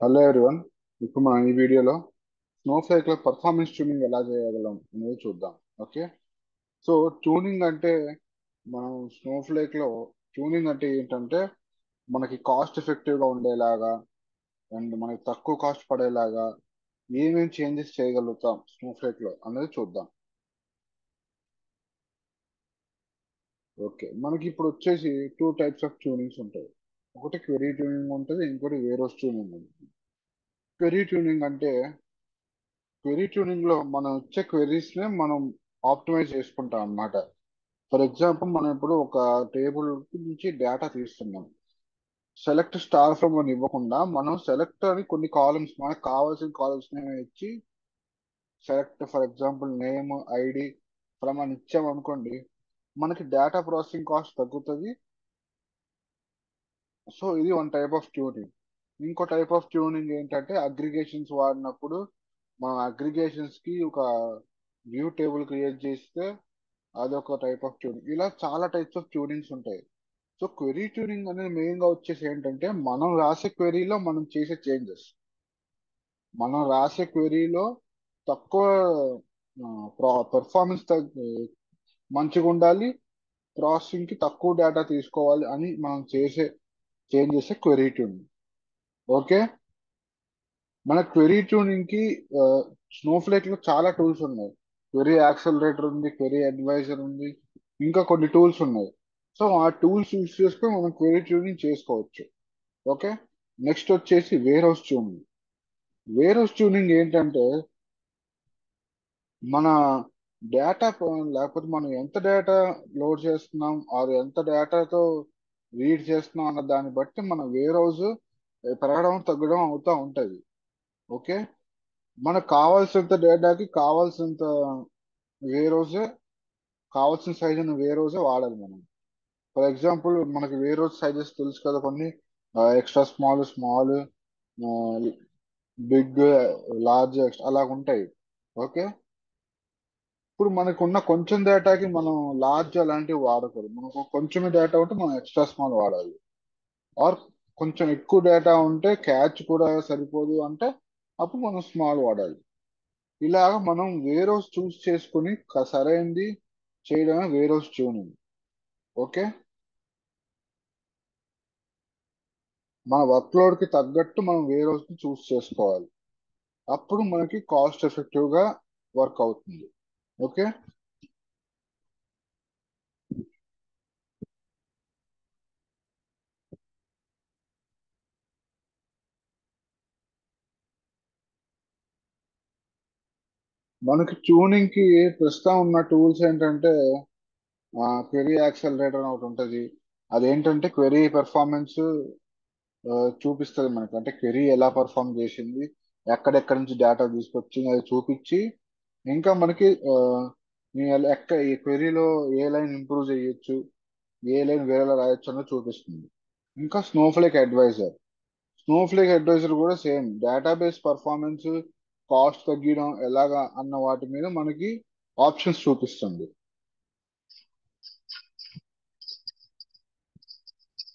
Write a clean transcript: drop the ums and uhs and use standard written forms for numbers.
Hello everyone. ఇప్పుడు మనం ఈ వీడియోలో స్నోఫ్లేక్ లో పర్ఫార్మెన్స్ ట్యూనింగ్ ఎలా చేయగలం అనేది చూద్దాం. ఓకే. సో ట్యూనింగ్ అంటే మనం స్నోఫ్లేక్ లో ట్యూనింగ్ అంటే ఏంటంటే మనకి కాస్ట్ ఎఫెక్టివ్ గా ఉండేలాగా అండ్ మనకి తక్కువ కాస్ట్ పడేలాగా ఏమేమి చేంజెస్ చేయగలుగుతాం స్నోఫ్లేక్ లో అనేది చూద్దాం. ఓకే, మనకి ఇప్పుడు వచ్చేసి టూ టైప్స్ ఆఫ్ ట్యూనింగ్స్ ఉంటాయి. ఒకటి క్వెరీ ట్యూనింగ్ ఉంటుంది, ఇంకోటి వేరోస్ ట్యూనింగ్ ఉంటుంది. క్వెరీ ట్యూనింగ్ అంటే క్వెరీ ట్యూనింగ్ లో మనం ఇచ్చే క్వెరీస్ నే మనం ఆప్టిమైజ్ చేసుకుంటాం అన్నమాట. ఫర్ ఎగ్జాంపుల్ మనం ఇప్పుడు ఒక టేబుల్ నుంచి డేటా తీస్తున్నాం. సెలెక్ట్ స్టార్ ఫ్రమ్ అని ఇవ్వకుండా మనం సెలెక్ట్ అని కొన్ని కాలమ్స్ మనకు కావాల్సిన కాలమ్స్ ఇచ్చి select for example name ID from అని ఇచ్చామనుకోండి, మనకి డేటా ప్రాసెసింగ్ కాస్ట్ తగ్గుతుంది. సో ఇది వన్ టైప్ ఆఫ్ ట్యూనింగ్. ఇంకో టైప్ ఆఫ్ ట్యూనింగ్ ఏంటంటే అగ్రిగేషన్స్ వాడినప్పుడు మనం అగ్రిగేషన్స్ కి ఒక వ్యూ టేబుల్ క్రియేట్ చేస్తే అదొక టైప్ ఆఫ్ ట్యూనింగ్. ఇలా చాలా టైప్స్ ఆఫ్ ట్యూనింగ్స్ ఉంటాయి. సో క్వెరీ ట్యూనింగ్ అనేది మెయిన్ గా వచ్చేసి ఏంటంటే మనం రాసే క్వెరీలో మనం చేసే చేంజెస్. మనం రాసే క్వెరీలో తక్కువ పెర్ఫార్మెన్స్ మంచిగా ఉండాలి, ప్రాసెసింగ్ కి తక్కువ డేటా తీసుకోవాలి అని మనం చేసే చేంజెస్ క్వెరీ ట్యూనింగ్. ఓకే. మన క్వెరీ ట్యూనింగ్ కి స్నోఫ్లేక్ లో చాలా టూల్స్ ఉన్నాయి. క్వెరీ యాక్సలరేటర్ ఉంది, క్వెరీ అడ్వైజర్ ఉంది, ఇంకా కొన్ని టూల్స్ ఉన్నాయి. సో ఆ టూల్స్ యూస్ చేసుకొని మనం క్వెరీ ట్యూనింగ్ చేసుకోవచ్చు. ఓకే. నెక్స్ట్ వచ్చేసి warehouse tuning. Warehouse tuning ఏంటంటే మన డేటా లేకపోతే మనం ఎంత డేటా లోడ్ చేస్తున్నాం, అది ఎంత డేటాతో రీడ్ చేస్తున్నాం అన్న దాన్ని బట్టి మన వేర్ హౌస్ పెరగడం తగ్గడం అవుతా ఉంటది. ఓకే. మనకు కావాల్సినంత డేటాకి కావాల్సినంత వేర్ హౌసే, కావాల్సిన సైజ్ ఉన్న వేర్ హౌసే వాడాలి మనం. ఫర్ ఎగ్జాంపుల్ మనకి వేర్ హౌస్ సైజెస్ తెలుసు కదా, కొన్ని extra small, small, big, large, అలాగ ఉంటాయి. ఓకే. ఇప్పుడు మనకు ఉన్న కొంచెం డేటాకి మనం లార్జ్ అలాంటివి వాడకూడదు. మనకు కొంచెం డేటా ఉంటే మనం ఎక్స్ట్రా స్మాల్ వాడాలి. ఆర్ కొంచెం ఎక్కువ డేటా ఉంటే క్యాచ్ కూడా సరిపోదు అంటే అప్పుడు మనం స్మాల్ వాడాలి. ఇలాగ మనం వేర్ హౌస్ చూస్ చేసుకుని సరైంది చేయడమే వేర్ హౌస్ ట్యూనింగ్. ఓకే. మన వర్క్ లోడ్ కి తగ్గట్టు మనం వేర్ హౌస్ ని చూస్ చేసుకోవాలి. అప్పుడు మనకి కాస్ట్ ఎఫెక్టివ్ గా వర్క్ అవుతుంది. ఓకే. మనకి ట్యూనింగ్ కి ప్రస్తుతం ఉన్న టూల్స్ ఏంటంటే క్వెరీ యాక్సలరేటర్ అని ఒకటి ఉంటుంది. అదేంటంటే క్వెరీ పెర్ఫార్మెన్స్ చూపిస్తుంది మనకి. అంటే క్వెరీ ఎలా పర్ఫామ్ చేసింది, ఎక్కడెక్కడి నుంచి డేటా తీసుకొచ్చింది అది చూపించి, ఇంకా మనకి ఈ క్వెరీలో ఏ లైన్ ఇంప్రూవ్ చేయొచ్చు, ఏ లైన్ వేరేలా రాయొచ్చు అన్నది చూపిస్తుంది. ఇంకా స్నోఫ్లేక్ అడ్వైజర్ కూడా సేమ్ డేటాబేస్ పర్ఫార్మెన్స్, కాస్ట్ తగ్గడం ఎలాగా అన్న వాటి మీద మనకి ఆప్షన్స్ చూపిస్తుంది.